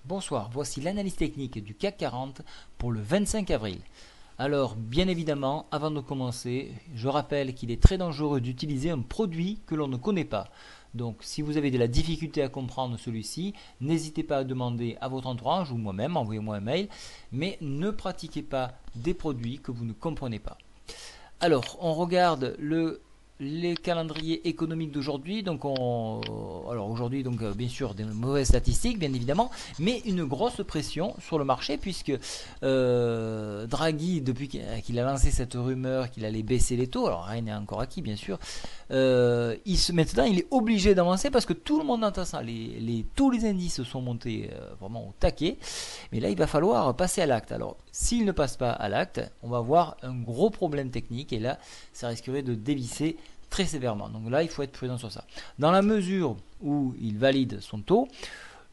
Bonsoir, voici l'analyse technique du CAC 40 pour le 25 avril. Alors, bien évidemment, avant de commencer, je rappelle qu'il est très dangereux d'utiliser un produit que l'on ne connaît pas. Donc, si vous avez de la difficulté à comprendre celui-ci, n'hésitez pas à demander à votre entourage ou moi-même, envoyez-moi un mail, mais ne pratiquez pas des produits que vous ne comprenez pas. Alors, on regarde les calendriers économiques d'aujourd'hui. Alors aujourd'hui, bien sûr, des mauvaises statistiques, bien évidemment, mais une grosse pression sur le marché puisque Draghi, depuis qu'il a lancé cette rumeur qu'il allait baisser les taux, alors rien n'est encore acquis, bien sûr, maintenant il est obligé d'avancer parce que tout le monde entend ça. Tous les indices sont montés vraiment au taquet, mais là il va falloir passer à l'acte. Alors s'il ne passe pas à l'acte, on va avoir un gros problème technique et là ça risquerait de dévisser très sévèrement. Donc là il faut être prudent sur ça. Dans la mesure où il valide son taux,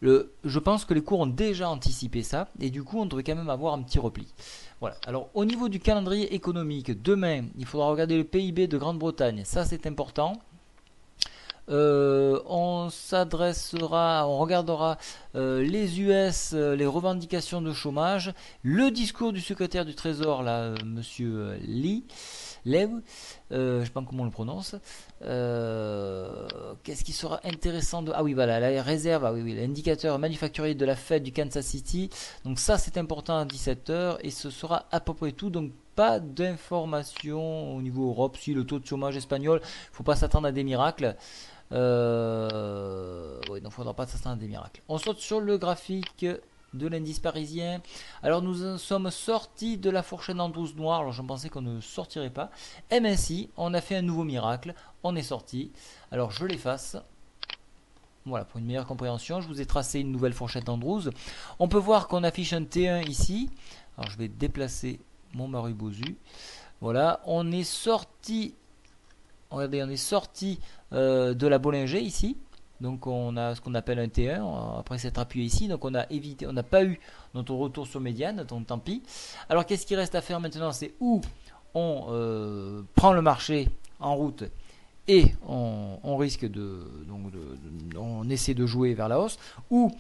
je pense que les cours ont déjà anticipé ça et du coup on devrait quand même avoir un petit repli. Voilà. Alors au niveau du calendrier économique, demain il faudra regarder le PIB de Grande-Bretagne, ça c'est important. On regardera les US, les revendications de chômage, le discours du secrétaire du Trésor, là, Monsieur Lew, je ne sais pas comment on le prononce. Qu'est-ce qui sera intéressant Ah oui, voilà, la réserve, oui, l'indicateur manufacturier de la Fed du Kansas City. Donc ça, c'est important à 17h et ce sera à peu près tout. Donc pas d'informations au niveau Europe. Si le taux de chômage espagnol, il ne faut pas s'attendre à des miracles. Oui, donc il ne faudra pas s'attendre à des miracles. On saute sur le graphique de l'indice parisien. Alors nous sommes sortis de la fourchette en 12 noire. Alors je pensais qu'on ne sortirait pas. MSI, on a fait un nouveau miracle. On est sorti. Alors je l'efface. Voilà, pour une meilleure compréhension, je vous ai tracé une nouvelle fourchette en 12. On peut voir qu'on affiche un T1 ici. Alors je vais déplacer mon Marubozu. Voilà, on est sorti. Regardez, on est sorti de la Bollinger ici. Donc on a ce qu'on appelle un T1 après s'être appuyé ici. Donc on n'a pas eu notre retour sur médiane, donc tant pis. Alors qu'est-ce qui reste à faire maintenant? C'est où on prend le marché en route et on risque on essaie de jouer vers la hausse, ou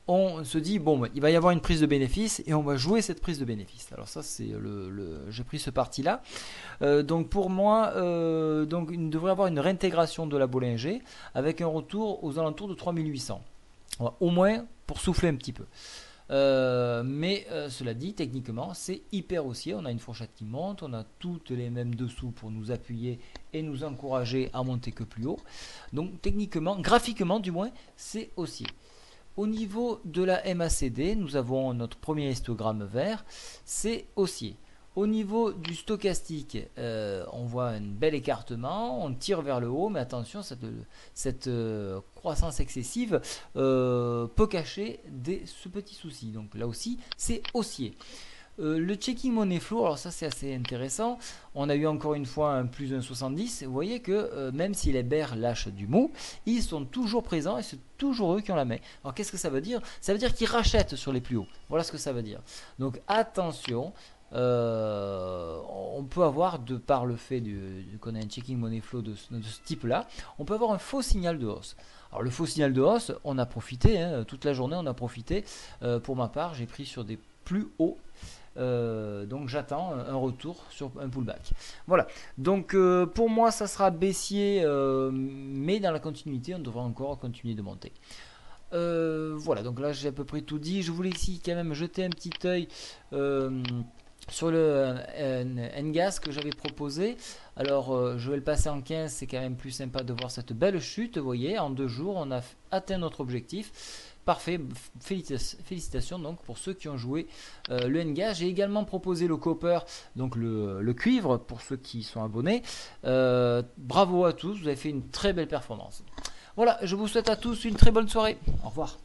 on se dit il va y avoir une prise de bénéfice et on va jouer cette prise de bénéfice. Alors ça c'est j'ai pris ce parti là. Donc pour moi il devrait y avoir une réintégration de la Bollinger avec un retour aux alentours de 3800, au moins pour souffler un petit peu. Mais cela dit, techniquement c'est hyper haussier. On a une fourchette qui monte, on a toutes les mêmes dessous pour nous appuyer et nous encourager à monter que plus haut. Donc techniquement, graphiquement du moins, c'est haussier. Au niveau de la MACD, nous avons notre premier histogramme vert, c'est haussier. Au niveau du stochastique, on voit un bel écartement, on tire vers le haut, mais attention, cette croissance excessive peut cacher ce petit souci. Donc là aussi, c'est haussier. Le checking money flow, alors ça c'est assez intéressant. On a eu encore une fois un plus 1,70. Vous voyez que même si les bears lâchent du mou, ils sont toujours présents et c'est toujours eux qui ont la main. Alors qu'est-ce que ça veut dire? Ça veut dire qu'ils rachètent sur les plus hauts. Voilà ce que ça veut dire. Donc attention, on peut avoir, de par le fait qu'on a un checking money flow de ce type-là, on peut avoir un faux signal de hausse. Alors le faux signal de hausse, on a profité, toute la journée on a profité. Pour ma part, j'ai pris sur des plus hauts. Donc j'attends un retour sur un pullback. Voilà, donc pour moi ça sera baissier, mais dans la continuité on devrait encore continuer de monter. Voilà, donc là j'ai à peu près tout dit. Je voulais ici quand même jeter un petit œil sur le NGAS que j'avais proposé. Alors je vais le passer en 15, c'est quand même plus sympa de voir cette belle chute. Vous voyez, en 2 jours on a atteint notre objectif. Parfait, félicitations donc pour ceux qui ont joué le NGAS. J'ai également proposé le copper, donc le cuivre, pour ceux qui sont abonnés. Bravo à tous, vous avez fait une très belle performance. Voilà, je vous souhaite à tous une très bonne soirée. Au revoir.